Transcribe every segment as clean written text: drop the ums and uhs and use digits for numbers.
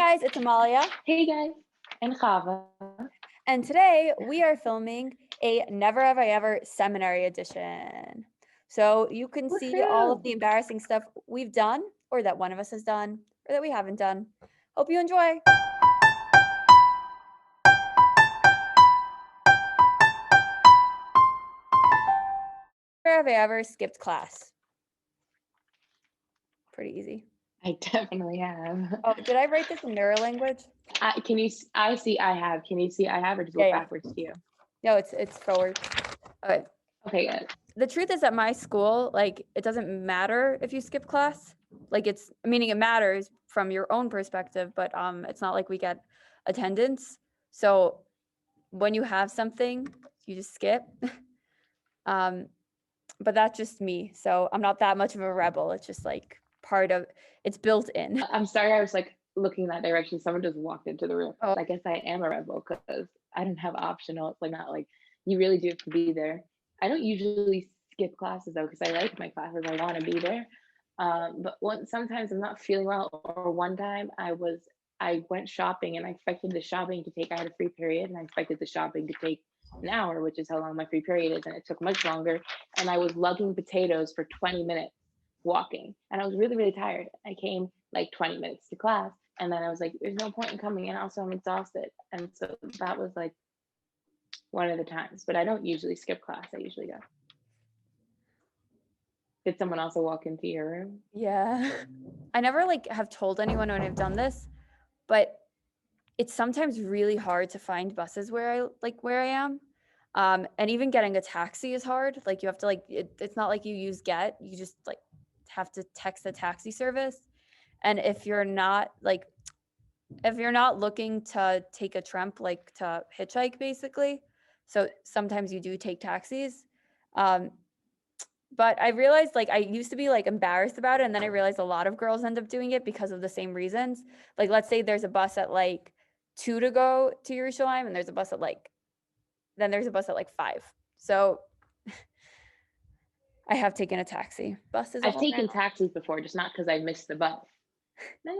guys, it's Amalia, Hey guys, and Chava. and today we are filming a Never Have I Ever seminary edition. So you can see all of Woohoo! the embarrassing stuff we've done, or that one of us has done, or that we haven't done. Hope you enjoy. Never have I ever skipped class. Pretty easy. I definitely have. Oh, did I write this in mirror language? I see I have. Can you see I have or just go Yeah. backwards to you? No, it's forward. Okay. Okay, good. The truth is at my school, like, it doesn't matter if you skip class. Like, it's meaning it matters from your own perspective, but it's not like we get attendance. So when you have something, you just skip. But that's just me. So I'm not that much of a rebel. It's just like part of it's built in. I'm sorry I was like looking that direction. Someone just walked into the room. Oh, I guess I am a rebel because I don't have optional. It's like not like you really do have to be there. I don't usually skip classes though because I like my classes. I want to be there. But sometimes I'm not feeling well, or one time I went shopping and I expected the shopping to take. I had a free period and I expected the shopping to take an hour, which is how long my free period is, and it took much longer. And I was lugging potatoes for 20 minutes walking, and I was really really tired. I came like 20 minutes to class, and then I was like, there's no point in coming, and also I'm exhausted. And so that was like one of the times, but I don't usually skip class. I usually go. Did someone also walk into your room? yeah. I never like have told anyone when I've done this, but it's sometimes really hard to find buses where I am. And even getting a taxi is hard. Like you have to it's not like you use Get, you just like have to text the taxi service. And if you're not looking to take a tramp, like to hitchhike basically, so sometimes you do take taxis. Um, but I realized like I used to be like embarrassed about it, and then I realized a lot of girls end up doing it because of the same reasons. Like let's say there's a bus at like 2 to go to Yerushalayim, and there's a bus at like 5. So I have taken a taxi. Bus is a I've whole taken nother. taxis before, just not because I missed the bus. No.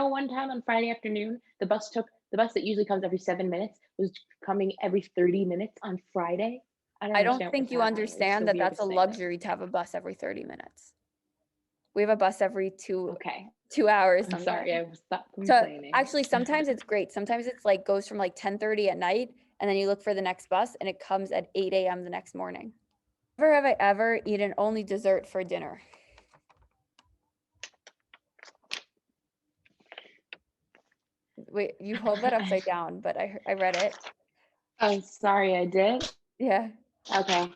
One time on Friday afternoon, the bus that usually comes every 7 minutes was coming every 30 minutes on Friday. I don't I don't understand what was think you happening. It was understand so that weird that's to a stay there. luxury to have a bus every 30 minutes. We have a bus every Okay, 2 hours I'm sometimes. sorry. I will stop So complaining. actually, sometimes it's great. Sometimes it's like goes from like 10:30 at night, and then you look for the next bus, and it comes at 8 a.m. the next morning. Never have I ever eaten only dessert for dinner. Wait, you hold that upside down, but I read it. Oh, sorry, I did. Yeah. Okay,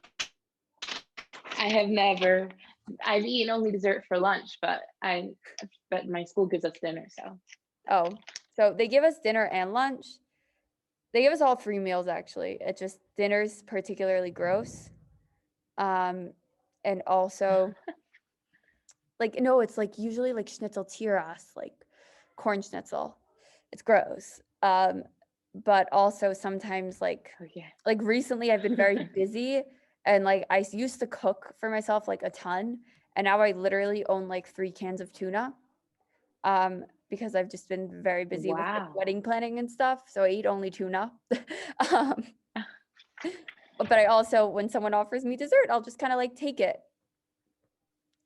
I have never. I've eaten only dessert for lunch, but my school gives us dinner, so Oh, so they give us dinner and lunch. They give us all 3 meals actually. It just dinner's particularly gross. And also like no, it's like usually like schnitzel tiras, like corn schnitzel. It's gross. But also sometimes oh yeah. like recently I've been very busy, and like I used to cook for myself like a ton, and now I literally own like 3 cans of tuna. Because I've just been very busy with like Wow. wedding planning and stuff, so I eat only tuna. um, but I also, when someone offers me dessert, I'll just kind of like take it.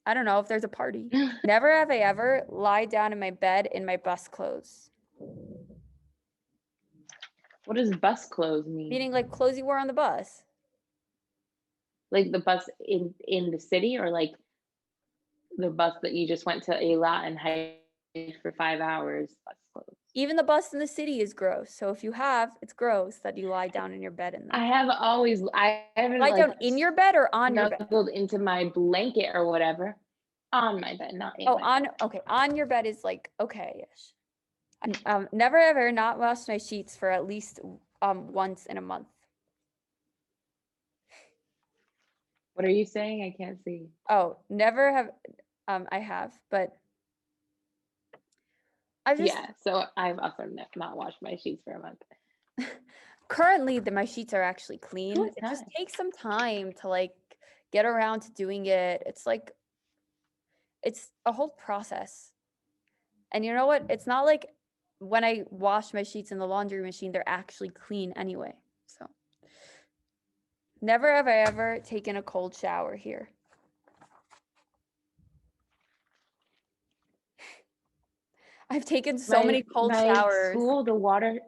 I don't know if there's a party. Never have I ever lied down in my bed in my bus clothes. What does bus clothes mean? Meaning like clothes you wore on the bus. Like the bus in the city, or like the bus that you just went to a lot and hiked for 5 hours? Bus clothes. Even the bus in the city is gross. So if you have, it's gross that you lie down in your bed in them. I haven't Lie like down in your bed or on your bed? snuggled into my blanket or whatever on my bed, not in Oh, my bed. okay. On your bed is like okay-ish. Never ever not washed my sheets for at least once in a month. What are you saying? I can't see. Oh, never have. I have, but I've just Yeah, so I've also not washed my sheets for a month. currently my sheets are actually It clean. was It just time. takes some time to like get around to doing it. It's like it's a whole process. And you know what? It's not like when I wash my sheets in the laundry machine, they're actually clean anyway. So never have I ever taken a cold shower here. I've taken so My many cold my showers. school, the water,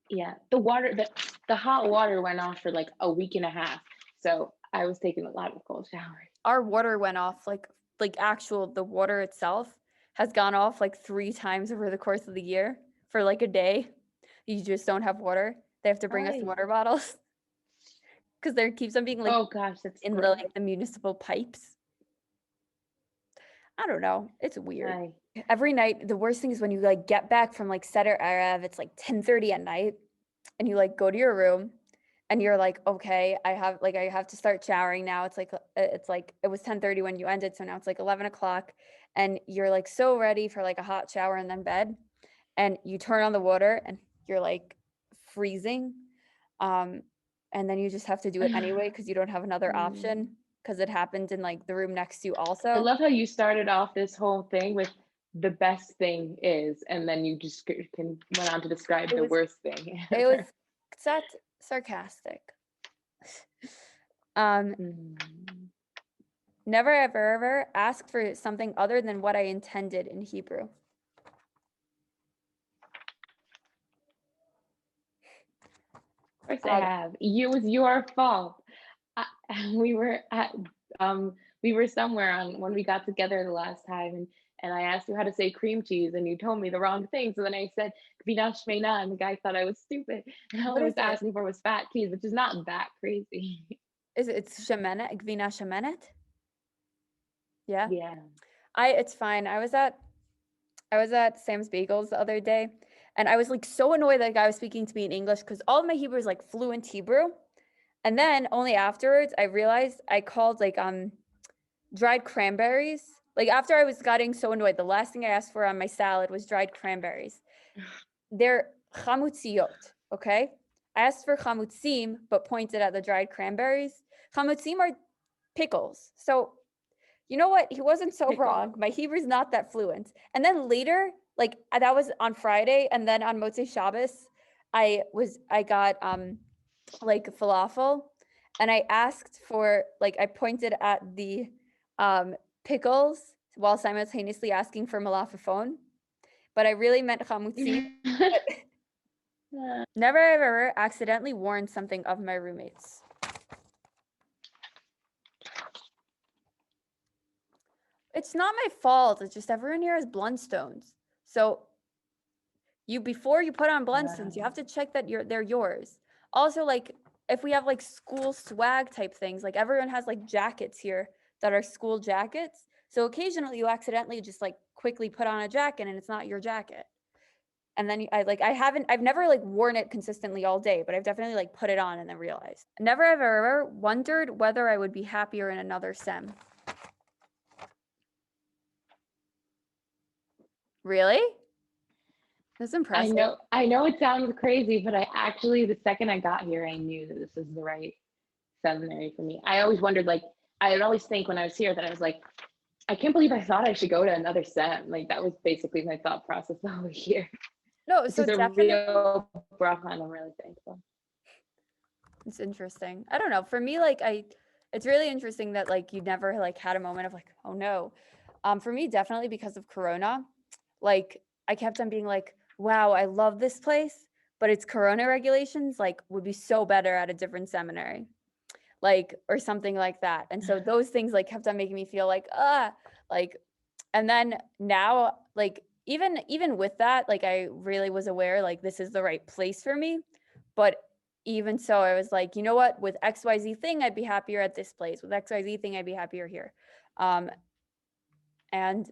yeah, the hot water went off for like a week and a half. So I was taking a lot of cold showers. Our water went off like actual the water itself has gone off like 3 times over the course of the year for like a day. You just don't have water. They have to bring us Hi. water bottles because there keeps on being like Oh gosh, that's in the great. like the municipal pipes. I don't know. It's weird. Hi. Every night, the worst thing is when you like get back from like Seder Erev, it's like 10:30 at night, and you like go to your room, and you're like, okay, I have to start showering now. It's like it was 10:30 when you ended, so now it's like 11 o'clock, and you're like so ready for like a hot shower and then bed, and you turn on the water and you're like freezing, um, and then you just have to do it anyway because you don't have another Mm. option because it happened in like the room next to you I also. love how you started off this whole thing with the best thing is, and then you just went on to describe It the was worst thing it was ever. that sarcastic. Um, Mm. never ever ever asked for something other than what I intended in Hebrew. Of course I Um, have. It was your fault. I, we were at we were somewhere on when we got together the last time, and I asked you how to say cream cheese, and you told me the wrong thing. So then I said "Gvina shmeina," and the guy thought I was stupid, and all I what is was it? asking for was fat cheese, which is not that crazy. It's shemenet, gvina shemenet? Yeah. Yeah. It's fine. I was at Sam's Bagels the other day, and I was like so annoyed that the guy was speaking to me in English because all of my Hebrew is like fluent Hebrew. And then only afterwards I realized I called like dried cranberries. Like after I was getting so annoyed, the last thing I asked for on my salad was dried cranberries. They're chamutsiot, okay? I asked for chamutzim, but pointed at the dried cranberries. Chamutzim are pickles. So you know what? He wasn't so Pickle. wrong. My Hebrew's not that fluent. And then later, like that was on Friday, and then on Motzei Shabbos, I got like falafel, and I asked for like I pointed at the pickles while simultaneously asking for malafafon, but I really meant chamutzim. But never have ever accidentally worn something of my roommates. It's not my fault. It's just everyone here has Blundstones. So you before you put on Blundstones, you have to check that they're yours. Also, like if we have like school swag type things, like everyone has like jackets here that are school jackets. So occasionally you accidentally just like quickly put on a jacket and it's not your jacket. And then I've never like worn it consistently all day, but I've definitely like put it on and then realized. Never have ever wondered whether I would be happier in another sem. Really? That's impressive. I know it sounds crazy, but I actually, the second I got here, I knew that this is the right seminary for me. I always wondered, like, I would always think when I was here that I was like, I can't believe I thought I should go to another sem. Like, that was basically my thought process the whole year, No, which so is a definitely real bracha, and I'm really thankful. it's interesting. I don't know. For me, it's really interesting that like you never like had a moment of like, oh no. For me, definitely because of Corona, like I kept on being like, wow, I love this place, but its Corona regulations like would be so better at a different seminary, like or something like that. And so those things like kept on making me feel like, and then now like even with that, like I really was aware like this is the right place for me, but even so, I was like, you know what? With XYZ thing, I'd be happier at this place. With XYZ thing, I'd be happier here. Um, and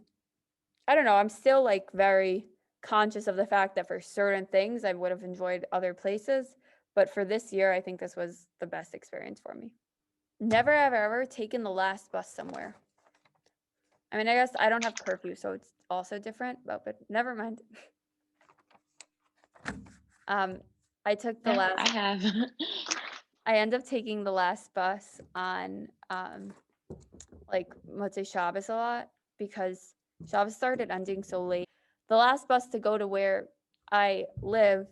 I don't know, I'm still like very conscious of the fact that for certain things, I would have enjoyed other places. But for this year, I think this was the best experience for me. Never have ever taken the last bus somewhere. I mean, I guess I don't have curfew, so it's also different, but never mind. Um, I took the last I have. I end up taking the last bus on like Motzei Shabbos a lot because Shabbos started ending so late. The last bus to go to where I live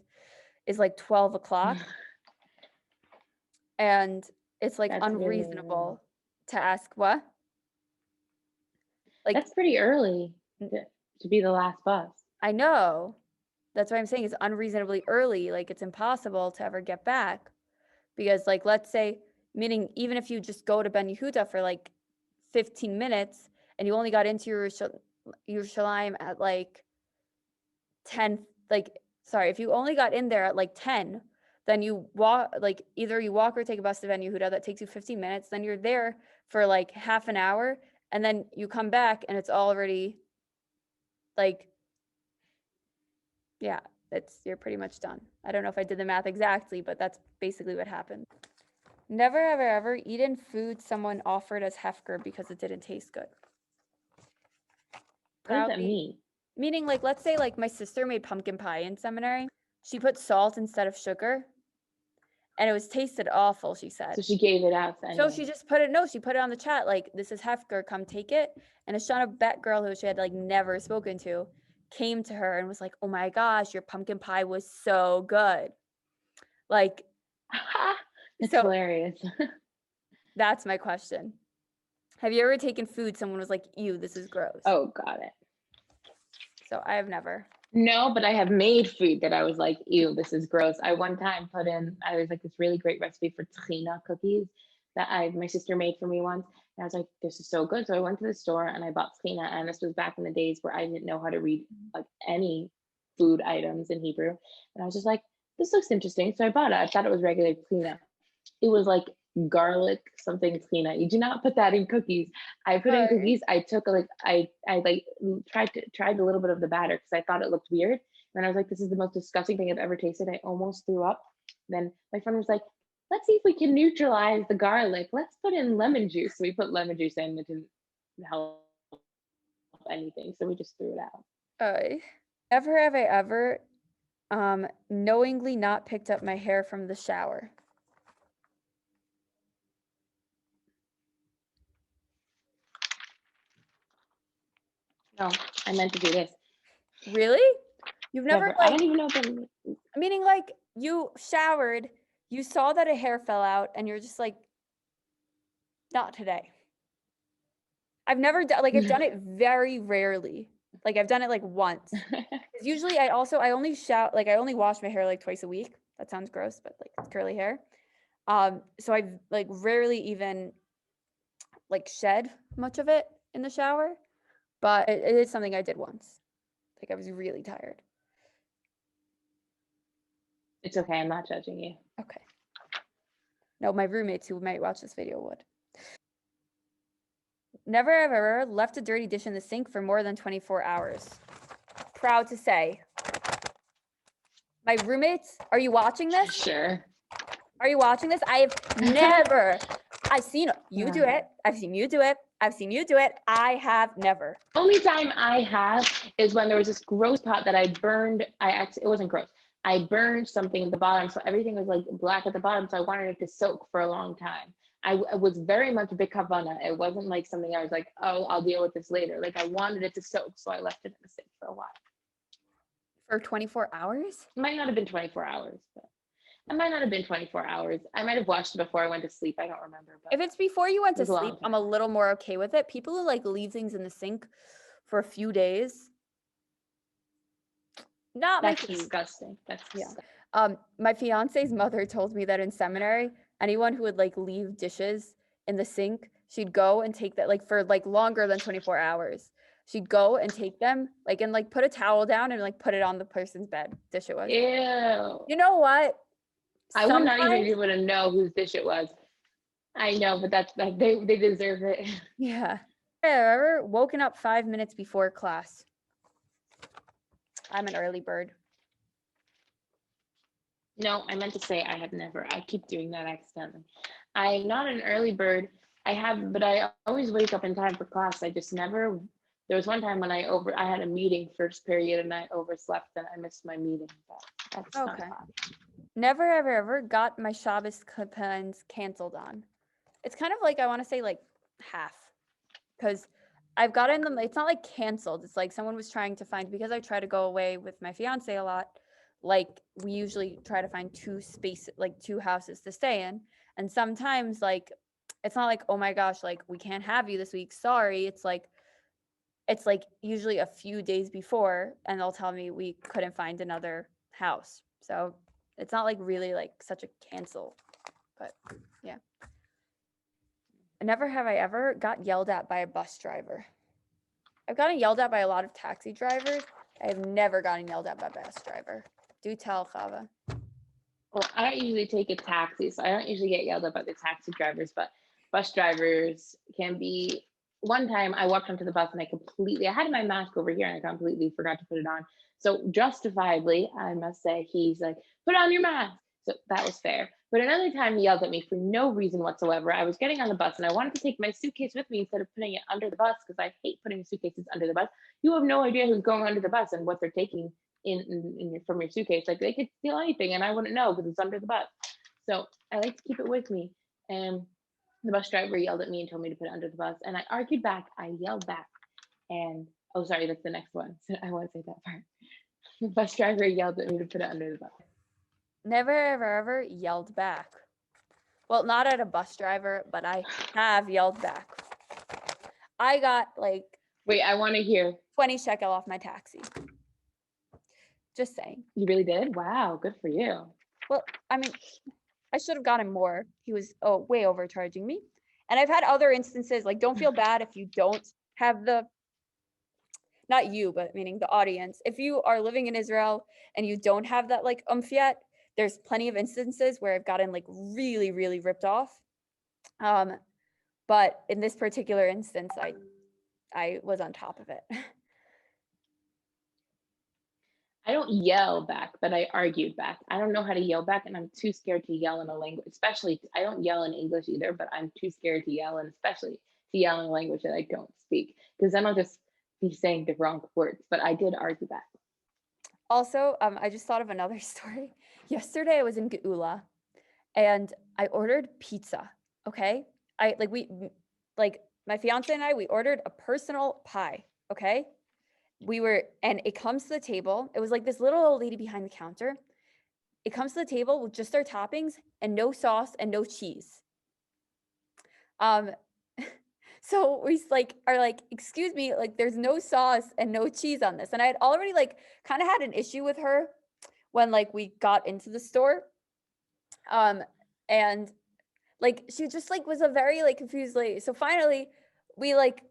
is like 12 o'clock. And it's like That's really early. unreasonable to ask what? Like, That's pretty early to be the last bus. I know. That's why I'm saying it's unreasonably early. Like, it's impossible to ever get back. Because, like, let's say, meaning even if you just go to Ben Yehuda for like 15 minutes and you only got into Yerushalayim at like 10, like, sorry, if you only got in there at like 10, then you walk, like, either you walk or take a bus to Ben Yehuda that takes you 15 minutes, then you're there for like half an hour, and then you come back and it's already like, yeah, you're pretty much done. I don't know if I did the math exactly, but that's basically what happened. Never have I ever eaten food someone offered as Hefker because it didn't taste good. What does that mean? Meaning, like, let's say like my sister made pumpkin pie in seminary. She put salt instead of sugar, and it was tasted awful, she said. So she gave it out to So anyone. she just put it on the chat, like, this is Hefker, come take it. And a Shauna Bet girl who she had like never spoken to came to her and was like, oh my gosh, your pumpkin pie was so good. Like, It's so hilarious. that's my question. Have you ever taken food someone was like, ew, this is gross? Oh, got it. So I have never. No, but I have made food that I was like, ew, this is gross. I one time I was like this really great recipe for tahina cookies that my sister made for me once. And I was like, this is so good. So I went to the store and I bought tahina. And this was back in the days where I didn't know how to read like any food items in Hebrew. And I was just like, this looks interesting. So I bought it. I thought it was regular tahina. It was like garlic something tahina. You do not put that in cookies. I put in cookies. I took like I like tried a little bit of the batter because I thought it looked weird. And I was like, this is the most disgusting thing I've ever tasted. I almost threw up. Then my friend was like, let's see if we can neutralize the garlic. Let's put in lemon juice. So we put lemon juice in. It didn't help anything. So we just threw it out. Never have I ever knowingly not picked up my hair from the shower. No, I meant to do this. Really? You've never I don't even know if meaning like you showered, you saw that a hair fell out, and you're just like, not today. I've never done like I've done it very rarely. Like I've done it like once. Usually I only I only wash my hair like twice a week. That sounds gross, but like it's curly hair. So I've like rarely even like shed much of it in the shower, but it is something I did once. Like I was really tired. It's okay. I'm not judging you. Okay. No, my roommates who might watch this video would. Never have ever left a dirty dish in the sink for more than 24 hours. Proud to say. My roommates, are you watching this? Sure. Are you watching this? I have never. I've seen you do it. I've seen you do it. I've seen you do it. I have never. Only time I have is when there was this gross pot that I burned. It wasn't gross. I burned something at the bottom, so everything was like black at the bottom. So I wanted it to soak for a long time. I was very much a big kavana. It wasn't like something I was like, oh, I'll deal with this later. Like I wanted it to soak, so I left it in the sink for a while. For 24 hours? It might not have been 24 hours, but it might not have been 24 hours. I might have washed it before I went to sleep. I don't remember. But if it's before you went to it was a sleep, long I'm time. a little more okay with it. People who like leave things in the sink for a few days. Not my That's thing. disgusting. That's Yeah. disgusting. My fiance's mother told me that in seminary, anyone who would like leave dishes in the sink, she'd go and take that like for like longer than 24 hours. She'd go and take them like and like put a towel down and like put it on the person's bed. Dish it was. Ew. You know what? I would not even be able to know whose dish it was. I know, but that's like they deserve it. Yeah. Have I ever woken up 5 minutes before class? I'm an early bird. No, I meant to say I have never. I keep doing that accidentally. I'm not an early bird. But I always wake up in time for class. I just never. There was one time when I had a meeting first period and I overslept and I missed my meeting. But that's not fun. Never ever got my Shabbos coupons canceled on. It's kind of like I want to say like half, because I've gotten them, it's not like canceled. It's like someone was trying to find, because I try to go away with my fiance a lot, like we usually try to find two houses to stay in. And sometimes like it's not like, oh my gosh, like we can't have you this week. Sorry. It's like usually a few days before, and they'll tell me we couldn't find another house. So it's not like really like such a cancel, but yeah. Never have I ever got yelled at by a bus driver. I've gotten yelled at by a lot of taxi drivers. I have never gotten yelled at by a bus driver. Do tell, Chava. Well, I don't usually take a taxi, so I don't usually get yelled at by the taxi drivers, but bus drivers can be. One time I walked onto the bus and I had my mask over here and I completely forgot to put it on. So justifiably, I must say, he's like, put on your mask. So that was fair. But another time he yelled at me for no reason whatsoever. I was getting on the bus and I wanted to take my suitcase with me instead of putting it under the bus because I hate putting suitcases under the bus. You have no idea who's going under the bus and what they're taking from your suitcase. Like they could steal anything and I wouldn't know because it's under the bus. So I like to keep it with me. And the bus driver yelled at me and told me to put it under the bus. And I argued back. I yelled back. And oh, sorry, that's the next one. So I won't say that part. The bus driver yelled at me to put it under the bus. Never, ever, ever yelled back. Well, not at a bus driver, but I have yelled back. I got like Wait, I want to hear. 20 shekel off my taxi. Just saying. You really did? Wow, good for you. Well, I mean, I should have gotten more. He was way overcharging me. And I've had other instances, like don't feel bad if you don't have not you, but meaning the audience. If you are living in Israel and you don't have that like yet, there's plenty of instances where I've gotten like really, really ripped off. But in this particular instance, I was on top of it. I don't yell back, but I argued back. I don't know how to yell back, and I'm too scared to yell in a language. Especially, I don't yell in English either, but I'm too scared to yell, and especially to yell in a language that I don't speak, because then I'll just be saying the wrong words. But I did argue back. Also, I just thought of another story. Yesterday, I was in Geula, and I ordered pizza. Okay, my fiance and I, we ordered a personal pie. Okay. And it comes to the table. It was like this little old lady behind the counter. It comes to the table with just our toppings and no sauce and no cheese. So we are like, excuse me, like there's no sauce and no cheese on this. And I had already like kind of had an issue with her when like we got into the store. And like she just like was a very like confused lady. So finally we're like,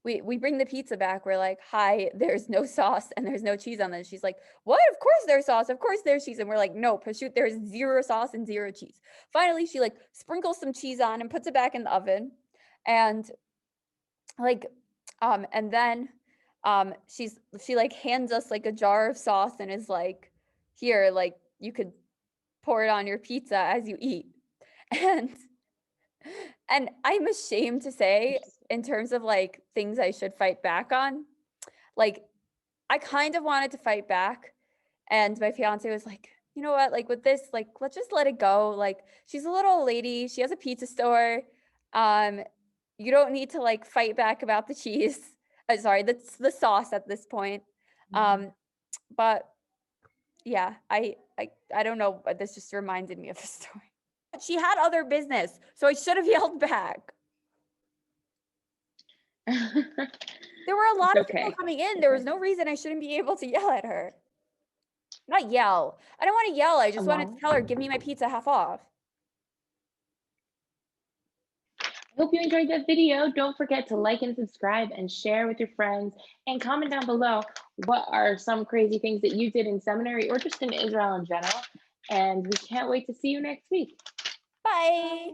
we bring the pizza back. We're like, hi, there's no sauce and there's no cheese on this. She's like, what? Of course there's sauce. Of course there's cheese. And we're like, no, shoot, there's zero sauce and zero cheese. Finally, she like sprinkles some cheese on and puts it back in the oven. And like, and then she like hands us like a jar of sauce and is like, here, like you could pour it on your pizza as you eat. And I'm ashamed to say, in terms of like things I should fight back on, like I kind of wanted to fight back, and my fiance was like, you know what, like with this, like let's just let it go. Like she's a little old lady, she has a pizza store. You don't need to like fight back about the cheese. Sorry, that's the sauce at this point. But yeah, I don't know, but this just reminded me of the story. She had other business, so I should have yelled back. There were a lot of people coming in. There was no reason I shouldn't be able to yell at her. Not yell. I don't want to yell. I just wanted to tell her, give me my pizza half off. I hope you enjoyed that video. Don't forget to like and subscribe and share with your friends, and comment down below what are some crazy things that you did in seminary or just in Israel in general. And we can't wait to see you next week. Bye.